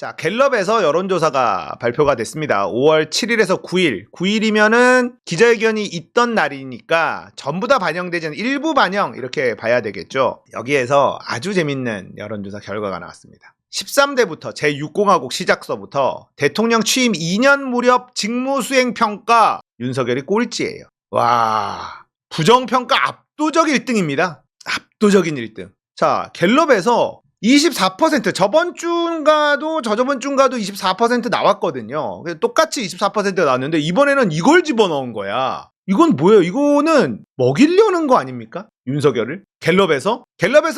자, 갤럽에서 여론조사가 발표가 됐습니다. 5월 7일에서 9일. 9일이면은 기자회견이 있던 날이니까 전부 다 반영되지 않은 일부 반영 이렇게 봐야 되겠죠. 여기에서 아주 재밌는 여론조사 결과가 나왔습니다. 13대부터 제6공화국 시작서부터 대통령 취임 2년 무렵 직무수행 평가 윤석열이 꼴찌예요. 와, 부정평가 압도적 1등입니다. 압도적인 1등. 자, 갤럽에서 24% 저번 주인가도 저저번 주인가도 24% 나왔거든요. 똑같이 24%가 나왔는데 이번에는 이걸 집어넣은 거야. 이건 뭐예요? 이거는 먹이려는 거 아닙니까? 윤석열을? 갤럽에서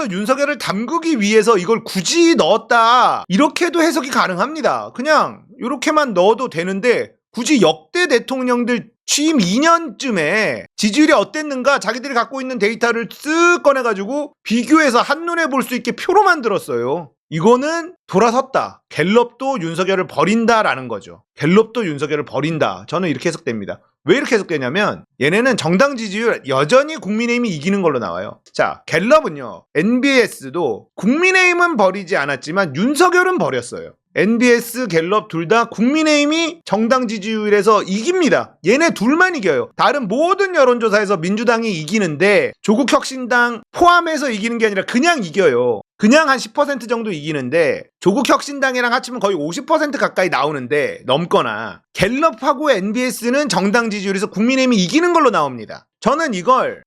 윤석열을 담그기 위해서 이걸 굳이 넣었다. 이렇게도 해석이 가능합니다. 그냥 이렇게만 넣어도 되는데 굳이 역대 대통령들 취임 2년쯤에 지지율이 어땠는가 자기들이 갖고 있는 데이터를 쓱 꺼내가지고 비교해서 한눈에 볼 수 있게 표로 만들었어요. 이거는 돌아섰다. 갤럽도 윤석열을 버린다라는 거죠. 갤럽도 윤석열을 버린다. 저는 이렇게 해석됩니다. 왜 이렇게 해석되냐면 얘네는 정당 지지율 여전히 국민의힘이 이기는 걸로 나와요. 자, 갤럽은요. NBS도 국민의힘은 버리지 않았지만 윤석열은 버렸어요. NBS, 갤럽 둘 다 국민의힘이 정당 지지율에서 이깁니다. 얘네 둘만 이겨요. 다른 모든 여론조사에서 민주당이 이기는데 조국혁신당 포함해서 이기는 게 아니라 그냥 이겨요. 그냥 한 10% 정도 이기는데 조국혁신당이랑 합치면 거의 50% 가까이 나오는데 넘거나 갤럽하고 NBS는 정당 지지율에서 국민의힘이 이기는 걸로 나옵니다. 저는 이걸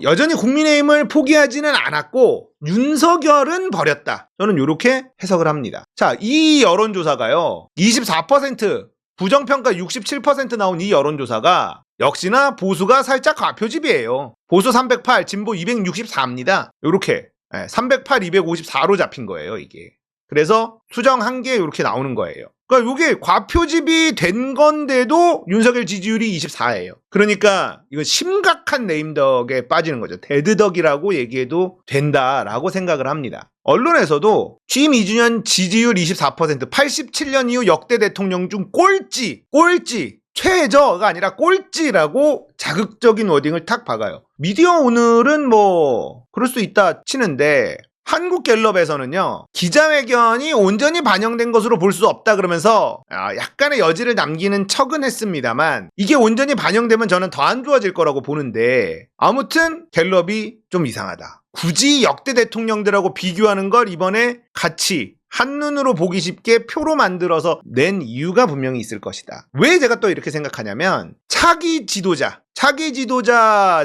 여전히 국민의힘을 포기하지는 않았고 윤석열은 버렸다. 저는 이렇게 해석을 합니다. 자, 이 여론조사가요. 24% 부정평가 67% 나온 이 여론조사가 역시나 보수가 살짝 과표집이에요. 보수 308, 진보 264입니다. 이렇게 308, 254로 잡힌 거예요, 이게. 그래서 수정한 게 이렇게 나오는 거예요. 그러니까 이게 과표집이 된 건데도 윤석열 지지율이 24예요. 그러니까 이건 심각한 네임덕에 빠지는 거죠. 데드덕이라고 얘기해도 된다라고 생각을 합니다. 언론에서도 취임 2주년 지지율 24%, 87년 이후 역대 대통령 중 꼴찌, 최저가 아니라 꼴찌라고 자극적인 워딩을 탁 박아요. 미디어 오늘은 뭐 그럴 수 있다 치는데 한국갤럽에서는요, 기자회견이 온전히 반영된 것으로 볼 수 없다 그러면서 약간의 여지를 남기는 척은 했습니다만 이게 온전히 반영되면 저는 더 안 좋아질 거라고 보는데 아무튼 갤럽이 좀 이상하다. 굳이 역대 대통령들하고 비교하는 걸 이번에 같이 한눈으로 보기 쉽게 표로 만들어서 낸 이유가 분명히 있을 것이다. 왜 제가 또 이렇게 생각하냐면 차기 지도자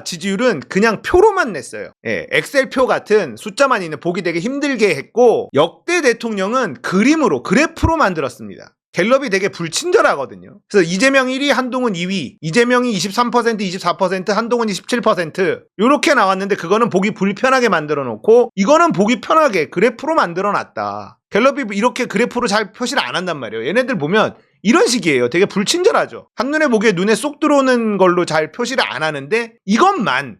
지지율은 그냥 표로만 냈어요. 엑셀표 같은 숫자만 있는 보기 되게 힘들게 했고 역대 대통령은 그래프로 만들었습니다. 갤럽이 되게 불친절하거든요. 그래서 이재명 1위, 한동훈 2위, 이재명이 23%, 24%, 한동훈이 17% 이렇게 나왔는데 그거는 보기 불편하게 만들어 놓고 이거는 보기 편하게 그래프로 만들어 놨다. 갤럽이 이렇게 그래프로 잘 표시를 안 한단 말이에요. 얘네들 보면 이런 식이에요. 되게 불친절하죠. 한눈에 보기에 눈에 쏙 들어오는 걸로 잘 표시를 안 하는데 이것만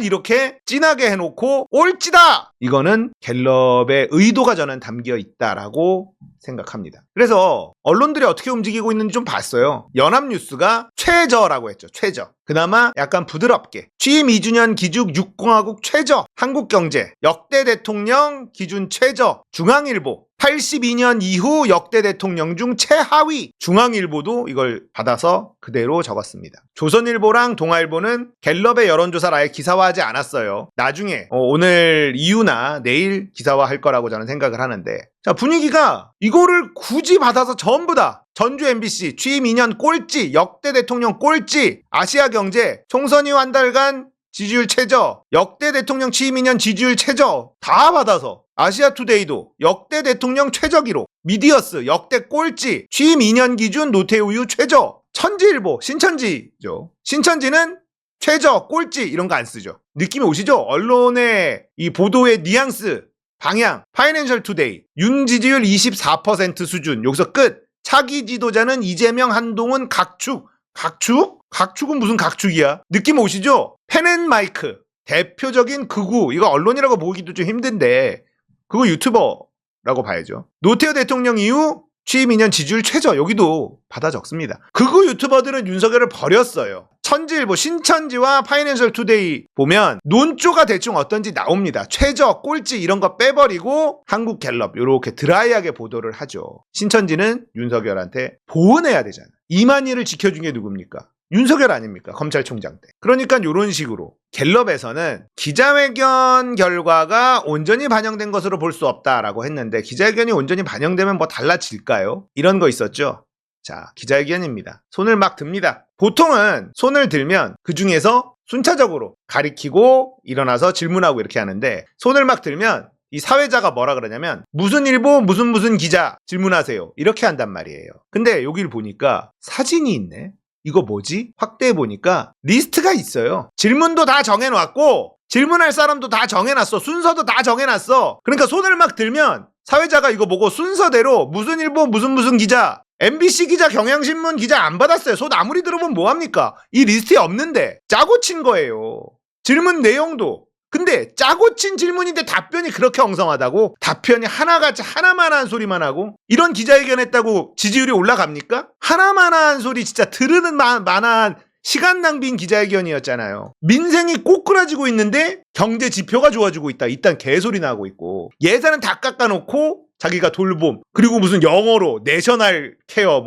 이렇게 진하게 해놓고 꼴찌다! 이거는 갤럽의 의도가 저는 담겨 있다라고 생각합니다. 그래서 언론들이 어떻게 움직이고 있는지 좀 봤어요. 연합뉴스가 최저라고 했죠. 최저. 그나마 약간 부드럽게 취임 2주년 기준 6공화국 최저, 한국경제 역대 대통령 기준 최저, 중앙일보 82년 이후 역대 대통령 중 최하위, 중앙일보도 이걸 받아서 그대로 적었습니다. 조선일보랑 동아일보는 갤럽의 여론조사를 아예 기사화하지 않았어요. 나중에 오늘 이후나 내일 기사화할 거라고 저는 생각을 하는데 자, 분위기가 이거를 굳이 받아서 전부 다 전주 MBC 취임 2년 꼴찌, 역대 대통령 꼴찌, 아시아경제 총선 이후 한 달간 지지율 최저, 역대 대통령 취임 2년 지지율 최저 다 받아서 아시아투데이도 역대 대통령 최저 기록, 미디어스 역대 꼴찌, 취임 2년 기준 노태우유 최저, 천지일보, 신천지죠. 신천지는 최저, 꼴찌 이런 거 안 쓰죠. 느낌이 오시죠? 언론의 이 보도의 뉘앙스, 방향, 파이낸셜 투데이, 윤 지지율 24% 수준, 여기서 끝. 차기 지도자는 이재명, 한동훈, 각축. 각축은 무슨 각축이야? 느낌 오시죠? 펜앤마이크, 대표적인 극우, 이거 언론이라고 보기도 좀 힘든데 그거 유튜버라고 봐야죠. 노태우 대통령 이후 취임 2년 지지율 최저. 여기도 받아 적습니다. 극우 유튜버들은 윤석열을 버렸어요. 천지일보, 신천지와 파이낸셜 투데이 보면 논조가 대충 어떤지 나옵니다. 최저, 꼴찌 이런 거 빼버리고 한국갤럽 이렇게 드라이하게 보도를 하죠. 신천지는 윤석열한테 보은해야 되잖아. 이만희를 지켜준 게 누굽니까? 윤석열 아닙니까? 검찰총장 때. 그러니까 이런 식으로 갤럽에서는 기자회견 결과가 온전히 반영된 것으로 볼 수 없다라고 했는데 기자회견이 온전히 반영되면 뭐 달라질까요? 이런 거 있었죠. 자, 기자회견입니다. 손을 막 듭니다. 보통은 손을 들면 그 중에서 순차적으로 가리키고 일어나서 질문하고 이렇게 하는데 손을 막 들면 이 사회자가 뭐라 그러냐면 무슨 일보 무슨 기자 질문하세요. 이렇게 한단 말이에요. 근데 여기를 보니까 사진이 있네. 이거 뭐지? 확대해 보니까 리스트가 있어요. 질문도 다 정해놨고 질문할 사람도 다 정해놨어. 순서도 다 정해놨어. 그러니까 손을 막 들면 사회자가 이거 보고 순서대로 무슨 일보 무슨 기자, MBC 기자, 경향신문 기자 안 받았어요. 손 아무리 들어보면 뭐합니까? 이 리스트에 없는데 짜고 친 거예요. 질문 내용도. 근데 짜고 친 질문인데 답변이 그렇게 엉성하다고? 답변이 하나같이 하나만한 소리만 하고? 이런 기자회견 했다고 지지율이 올라갑니까? 하나만한 소리 진짜 들으는 만한 시간 낭비인 기자회견이었잖아요. 민생이 꼬꾸라지고 있는데 경제 지표가 좋아지고 있다. 일단 개소리 나고 있고 예산은 다 깎아놓고 자기가 돌봄 그리고 무슨 영어로 내셔널 케어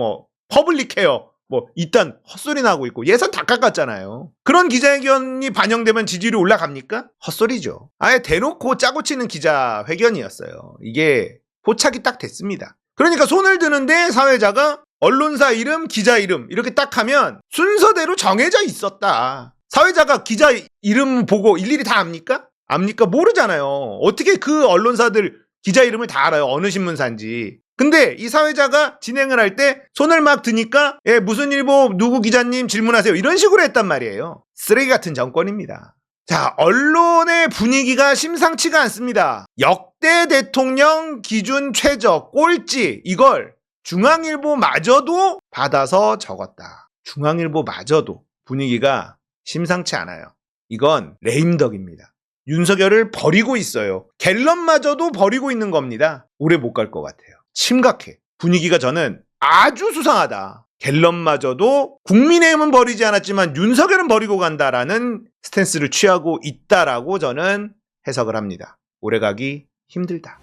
퍼블릭 케어 일단 헛소리 나고 있고 예산 다 깎았잖아요. 그런 기자회견이 반영되면 지지율이 올라갑니까? 헛소리죠. 아예 대놓고 짜고 치는 기자회견이었어요. 이게 포착이 딱 됐습니다. 그러니까 손을 드는데 사회자가 언론사 이름, 기자 이름 이렇게 딱 하면 순서대로 정해져 있었다. 사회자가 기자 이름 보고 일일이 다 압니까? 압니까? 모르잖아요. 어떻게 그 언론사들 기자 이름을 다 알아요. 어느 신문사인지. 근데 이 사회자가 진행을 할 때 손을 막 드니까 무슨 일보 누구 기자님 질문하세요. 이런 식으로 했단 말이에요. 쓰레기 같은 정권입니다. 자, 언론의 분위기가 심상치가 않습니다. 역대 대통령 기준 최저 꼴찌 이걸 중앙일보마저도 받아서 적었다. 중앙일보마저도 분위기가 심상치 않아요. 이건 레임덕입니다. 윤석열을 버리고 있어요. 갤럽마저도 버리고 있는 겁니다. 오래 못 갈 것 같아요. 심각해. 분위기가 저는 아주 수상하다. 갤럽마저도 국민의힘은 버리지 않았지만 윤석열은 버리고 간다라는 스탠스를 취하고 있다라고 저는 해석을 합니다. 오래가기 힘들다.